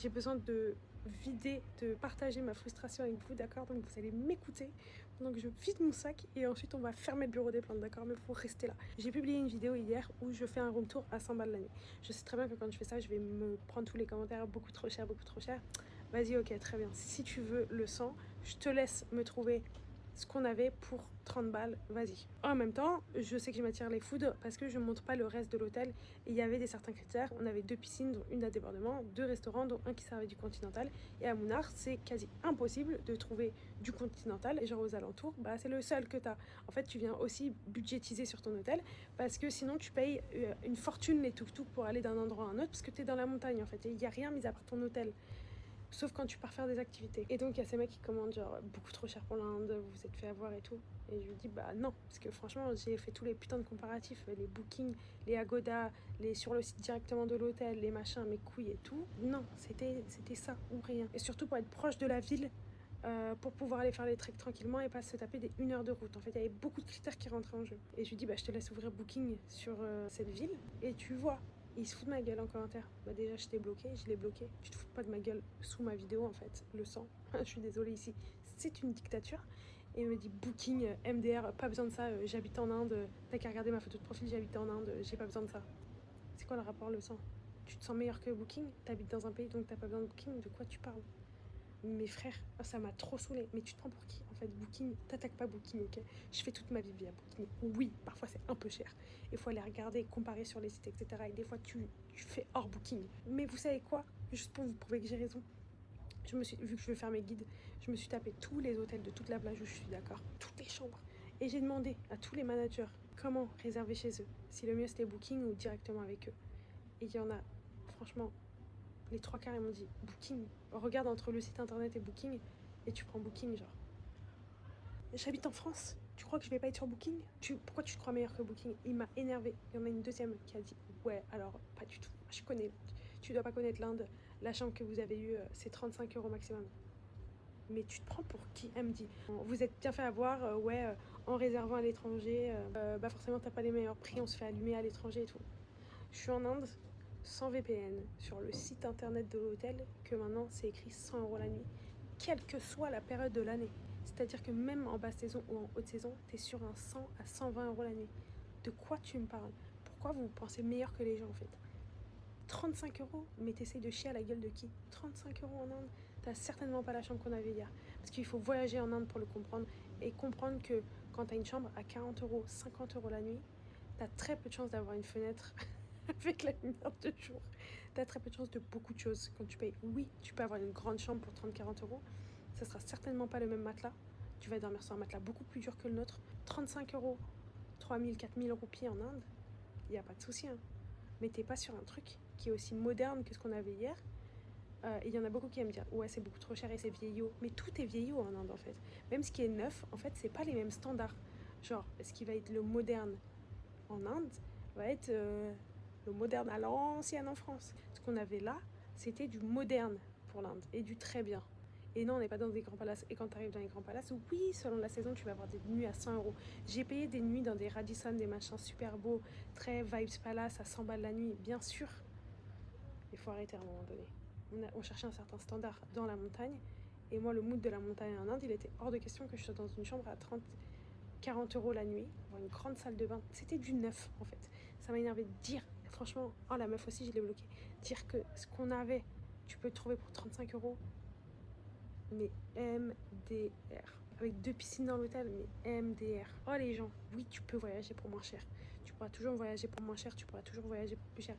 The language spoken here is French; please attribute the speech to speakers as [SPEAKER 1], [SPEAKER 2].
[SPEAKER 1] J'ai besoin de vider, de partager ma frustration avec vous, d'accord? Donc vous allez m'écouter pendant que je vide mon sac et ensuite on va fermer le bureau des plantes, d'accord? Mais faut rester là. J'ai publié une vidéo hier où je fais un room tour à 100 balles la nuit. Je sais très bien que quand je fais ça, je vais me prendre tous les commentaires beaucoup trop cher, beaucoup trop cher. Vas-y, ok, très bien. Si tu veux le 100, je te laisse me trouver ce qu'on avait pour 30 balles, vas-y. En même temps, je sais que je m'attire les foudres parce que je ne montre pas le reste de l'hôtel. Et il y avait des certains critères. On avait 2 piscines, dont une à débordement, 2 restaurants, dont un qui servait du continental. Et à Mounard, c'est quasi impossible de trouver du continental. Et genre aux alentours, bah, c'est le seul que tu as. En fait, tu viens aussi budgétiser sur ton hôtel parce que sinon, tu payes une fortune les tuk-tuk pour aller d'un endroit à un autre parce que tu es dans la montagne en fait. Et il n'y a rien mis à part ton hôtel. Sauf quand tu pars faire des activités. Et donc il y a ces mecs qui commandent genre beaucoup trop cher pour l'Inde, vous vous êtes fait avoir et tout. Et je lui dis bah non, parce que franchement j'ai fait tous les putains de comparatifs, les bookings, les Agoda, les sur le site directement de l'hôtel, les machins, mes couilles et tout. Non, c'était ça ou rien. Et surtout pour être proche de la ville, pour pouvoir aller faire les treks tranquillement et pas se taper des 1 heure de route. En fait, il y avait beaucoup de critères qui rentraient en jeu. Et je lui dis, bah, je te laisse ouvrir Booking sur cette ville et tu vois. Et il se fout de ma gueule en commentaire. Bah déjà, je t'ai bloqué, je l'ai bloqué. Tu te fous pas de ma gueule sous ma vidéo, en fait. Le sang. Je suis désolée ici. C'est une dictature. Et il me dit, Booking, MDR, pas besoin de ça. J'habite en Inde. T'as qu'à regarder ma photo de profil, j'habite en Inde. J'ai pas besoin de ça. C'est quoi le rapport, le sang? Tu te sens meilleur que Booking? T'habites dans un pays, donc t'as pas besoin de Booking? De quoi tu parles? Mes frères, ça m'a trop saoulé. Mais tu te prends pour qui en fait? Booking, t'attaques pas Booking, ok? Je fais toute ma vie via Booking. Oui, parfois c'est un peu cher. Il faut aller regarder, comparer sur les sites, etc. Et des fois tu fais hors Booking. Mais vous savez quoi? Juste pour vous prouver que j'ai raison. Vu que je veux faire mes guides, je me suis tapé tous les hôtels de toute la plage où je suis d'accord, toutes les chambres. Et j'ai demandé à tous les managers comment réserver chez eux. Si le mieux c'était Booking ou directement avec eux. Et il y en a, franchement, les 3 quarts ils m'ont dit Booking. Regarde entre le site internet et Booking et tu prends Booking genre. J'habite en France. Tu crois que je vais pas être sur Booking? Pourquoi tu te crois meilleur que Booking? Il m'a énervé. Il y en a une deuxième qui a dit ouais alors pas du tout. Je connais. Tu dois pas connaître l'Inde. La chambre que vous avez eue c'est 35 € maximum. Mais tu te prends pour qui? Elle me dit vous êtes bien fait avoir en réservant à l'étranger bah forcément t'as pas les meilleurs prix, on se fait allumer à l'étranger et tout. Je suis en Inde sans VPN sur le site internet de l'hôtel que maintenant c'est écrit 100 € la nuit, quelle que soit la période de l'année. C'est-à-dire que même en basse saison ou en haute saison, t'es sur un 100 à 120 € la nuit. De quoi tu me parles? Pourquoi vous pensez meilleur que les gens en fait? 35 €? Mais t'essayes de chier à la gueule de qui? 35 € en Inde? T'as certainement pas la chambre qu'on avait hier. Parce qu'il faut voyager en Inde pour le comprendre. Et comprendre que quand t'as une chambre à 40 €, 50 € la nuit, t'as très peu de chances d'avoir une fenêtre avec la lumière de jour. T'as très peu de chances de beaucoup de choses quand tu payes. Oui, tu peux avoir une grande chambre pour 30-40 €. Ça sera certainement pas le même matelas. Tu vas dormir sur un matelas beaucoup plus dur que le nôtre. 35 €, 3000, 4000 roupies en Inde, il n'y a pas de souci. Hein. Mais t'es pas sur un truc qui est aussi moderne que ce qu'on avait hier. Et il y en a beaucoup qui aiment dire ouais c'est beaucoup trop cher et c'est vieillot. Mais tout est vieillot en Inde en fait. Même ce qui est neuf, en fait, c'est pas les mêmes standards. Genre, ce qui va être le moderne en Inde va être le moderne à l'ancienne en France. Ce qu'on avait là, c'était du moderne pour l'Inde et du très bien. Et non, on n'est pas dans des grands palaces. Et quand tu arrives dans les grands palaces, oui, selon la saison, tu vas avoir des nuits à 100 €. J'ai payé des nuits dans des Radisson, des machins super beaux, très vibes palace à 100 balles la nuit, bien sûr. Il faut arrêter à un moment donné. On cherchait un certain standard dans la montagne. Et moi, le mood de la montagne en Inde, il était hors de question que je sois dans une chambre à 40 € la nuit, avoir une grande salle de bain. C'était du neuf, en fait. Ça m'a énervé de dire, franchement, oh la meuf aussi, je l'ai bloqué. Dire que ce qu'on avait, tu peux le trouver pour 35 €. Mais MDR. Avec 2 piscines dans l'hôtel, mais MDR. Oh les gens, oui, tu peux voyager pour moins cher. Tu pourras toujours voyager pour moins cher, tu pourras toujours voyager pour plus cher.